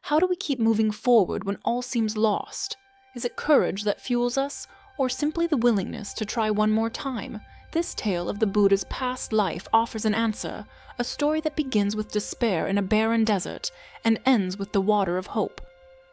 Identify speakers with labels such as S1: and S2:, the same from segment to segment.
S1: How do we keep moving forward when all seems lost? Is it courage that fuels us, or simply the willingness to try one more time? This tale of the Buddha's past life offers an answer, a story that begins with despair in a barren desert and ends with the water of hope.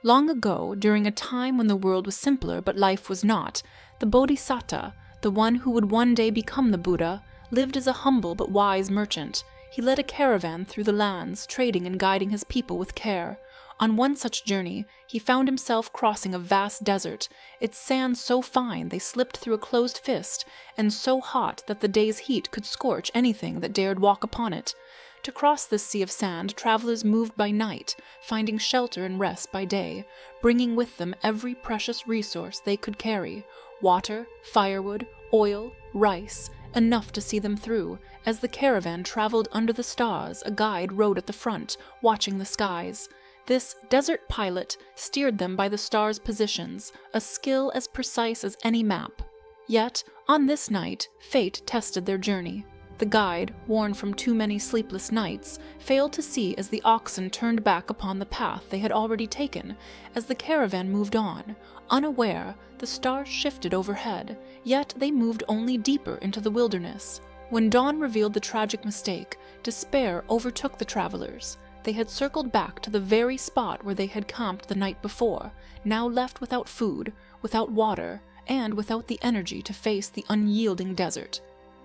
S1: Long ago, during a time when the world was simpler but life was not, the Bodhisatta, the one who would one day become the Buddha, lived as a humble but wise merchant. He led a caravan through the lands, trading and guiding his people with care. On one such journey, he found himself crossing a vast desert, its sands so fine they slipped through a closed fist, and so hot that the day's heat could scorch anything that dared walk upon it. To cross this sea of sand, travelers moved by night, finding shelter and rest by day, bringing with them every precious resource they could carry: water, firewood, oil, rice, enough to see them through. As the caravan traveled under the stars, a guide rode at the front, watching the skies. This desert pilot steered them by the stars' positions, a skill as precise as any map. Yet, on this night, fate tested their journey. The guide, worn from too many sleepless nights, failed to see as the oxen turned back upon the path they had already taken. As the caravan moved on, unaware, the stars shifted overhead, yet they moved only deeper into the wilderness. When dawn revealed the tragic mistake, despair overtook the travelers. They had circled back to the very spot where they had camped the night before, now left without food, without water, and without the energy to face the unyielding desert.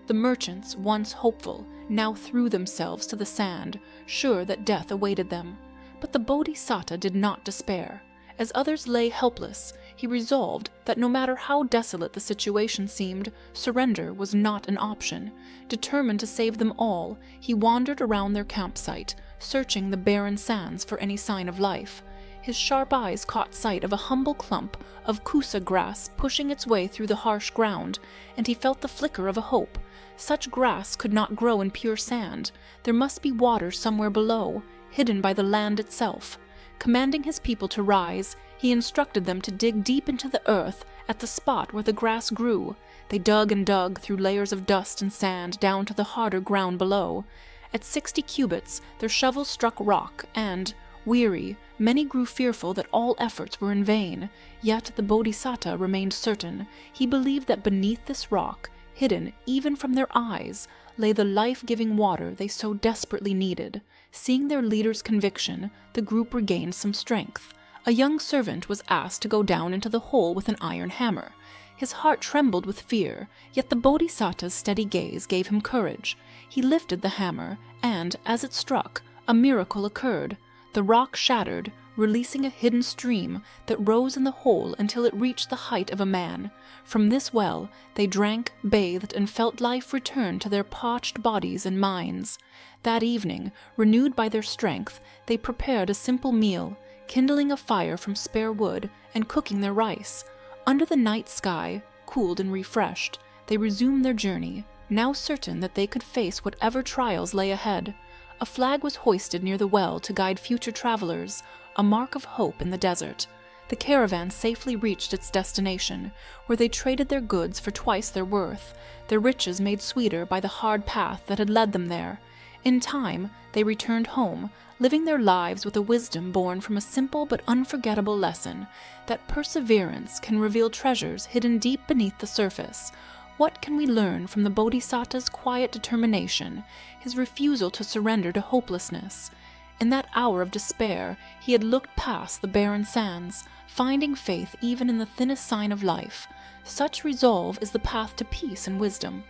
S1: The merchants, once hopeful, now threw themselves to the sand, sure that death awaited them. But the Bodhisatta did not despair. As others lay helpless, he resolved that no matter how desolate the situation seemed, surrender was not an option. Determined to save them all, he wandered around their campsite, searching the barren sands for any sign of life. His sharp eyes caught sight of a humble clump of kusa grass pushing its way through the harsh ground, and he felt the flicker of a hope. Such grass could not grow in pure sand. There must be water somewhere below, hidden by the land itself. Commanding his people to rise, he instructed them to dig deep into the earth at the spot where the grass grew. They dug and dug through layers of dust and sand down to the harder ground below. At 60 cubits, their shovels struck rock, and, weary, many grew fearful that all efforts were in vain. Yet the Bodhisatta remained certain. He believed that beneath this rock, hidden even from their eyes, lay the life-giving water they so desperately needed. Seeing their leader's conviction, the group regained some strength. A young servant was asked to go down into the hole with an iron hammer. His heart trembled with fear, yet the Bodhisatta's steady gaze gave him courage. He lifted the hammer, and, as it struck, a miracle occurred. The rock shattered, releasing a hidden stream that rose in the hole until it reached the height of a man. From this well, they drank, bathed, and felt life return to their parched bodies and minds. That evening, renewed by their strength, they prepared a simple meal, kindling a fire from spare wood and cooking their rice. Under the night sky, cooled and refreshed, they resumed their journey, now certain that they could face whatever trials lay ahead. A flag was hoisted near the well to guide future travelers, a mark of hope in the desert. The caravan safely reached its destination, where they traded their goods for twice their worth, their riches made sweeter by the hard path that had led them there. In time, they returned home, living their lives with a wisdom born from a simple but unforgettable lesson, that perseverance can reveal treasures hidden deep beneath the surface. What can we learn from the Bodhisatta's quiet determination, his refusal to surrender to hopelessness? In that hour of despair, he had looked past the barren sands, finding faith even in the thinnest sign of life. Such resolve is the path to peace and wisdom.